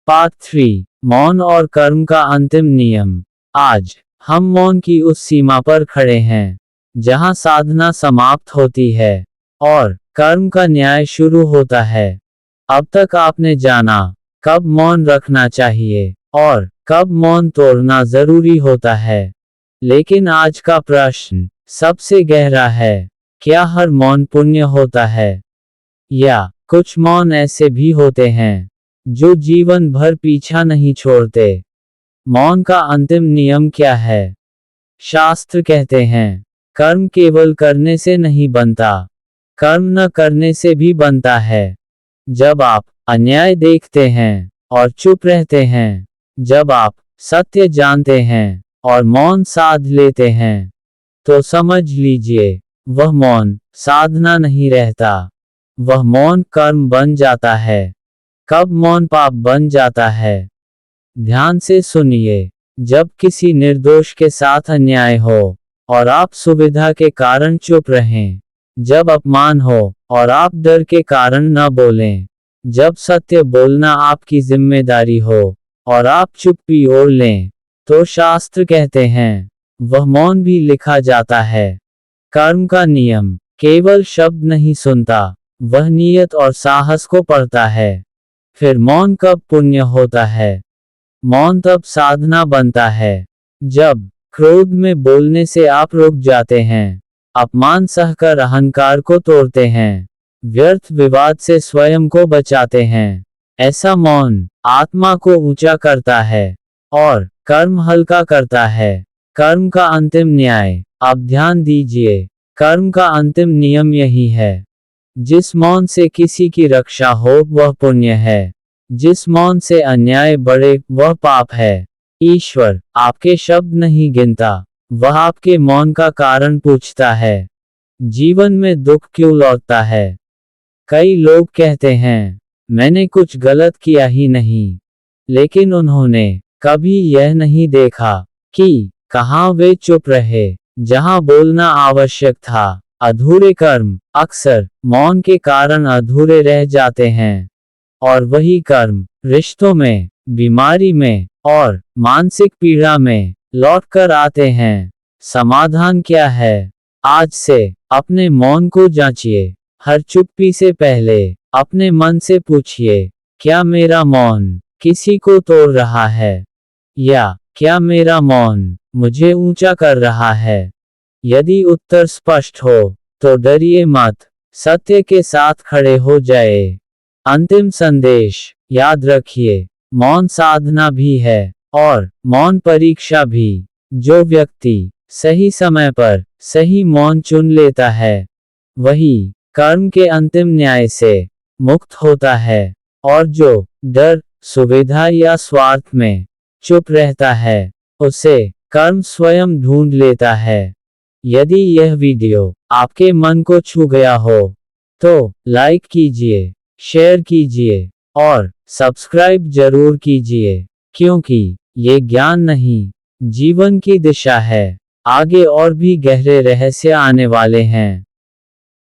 Part 3 मौन और कर्म का अंतिम नियम। आज हम मौन की उस सीमा पर खड़े हैं जहां साधना समाप्त होती है और कर्म का न्याय शुरू होता है। अब तक आपने जाना कब मौन रखना चाहिए और कब मौन तोड़ना जरूरी होता है। लेकिन आज का प्रश्न सबसे गहरा है, क्या हर मौन पुण्य होता है? या कुछ मौन ऐसे भी होते हैं जो जीवन भर पीछा नहीं छोड़ते? मौन का अंतिम नियम क्या है? शास्त्र कहते हैं, कर्म केवल करने से नहीं बनता, कर्म न करने से भी बनता है। जब आप अन्याय देखते हैं और चुप रहते हैं, जब आप सत्य जानते हैं और मौन साध लेते हैं, तो समझ लीजिए वह मौन साधना नहीं रहता, वह मौन कर्म बन जाता है। कब मौन पाप बन जाता है? ध्यान से सुनिए, जब किसी निर्दोष के साथ अन्याय हो और आप सुविधा के कारण चुप रहें, जब अपमान हो और आप डर के कारण न बोलें, जब सत्य बोलना आपकी जिम्मेदारी हो और आप चुप्पी ओढ़ लें, तो शास्त्र कहते हैं वह मौन भी लिखा जाता है। कर्म का नियम केवल शब्द नहीं सुनता, वह नियत और साहस को पढ़ता है। फिर मौन कब पुण्य होता है? मौन तब साधना बनता है जब क्रोध में बोलने से आप रुक जाते हैं, अपमान सहकर अहंकार को तोड़ते हैं, व्यर्थ विवाद से स्वयं को बचाते हैं। ऐसा मौन आत्मा को ऊंचा करता है और कर्म हल्का करता है। कर्म का अंतिम न्याय। अब ध्यान दीजिए, कर्म का अंतिम नियम यही है, जिस मौन से किसी की रक्षा हो वह पुण्य है, जिस मौन से अन्याय बढ़े वह पाप है। ईश्वर आपके शब्द नहीं गिनता, वह आपके मौन का कारण पूछता है। जीवन में दुख क्यों लौटता है? कई लोग कहते हैं, मैंने कुछ गलत किया ही नहीं, लेकिन उन्होंने कभी यह नहीं देखा कि कहाँ वे चुप रहे जहाँ बोलना आवश्यक था। अधूरे कर्म अक्सर मौन के कारण अधूरे रह जाते हैं, और वही कर्म रिश्तों में, बीमारी में और मानसिक पीड़ा में लौट कर आते हैं। समाधान क्या है? आज से अपने मौन को जांचिए। हर चुप्पी से पहले अपने मन से पूछिए, क्या मेरा मौन किसी को तोड़ रहा है? या क्या मेरा मौन मुझे ऊंचा कर रहा है? यदि उत्तर स्पष्ट हो तो डरिए मत, सत्य के साथ खड़े हो जाए। अंतिम संदेश याद रखिए, मौन साधना भी है और मौन परीक्षा भी। जो व्यक्ति सही समय पर सही मौन चुन लेता है, वही कर्म के अंतिम न्याय से मुक्त होता है, और जो डर, सुविधा या स्वार्थ में चुप रहता है, उसे कर्म स्वयं ढूंढ लेता है। यदि यह वीडियो आपके मन को छू गया हो तो लाइक कीजिए, शेयर कीजिए और सब्सक्राइब जरूर कीजिए, क्योंकि ये ज्ञान नहीं, जीवन की दिशा है। आगे और भी गहरे रहस्य आने वाले हैं।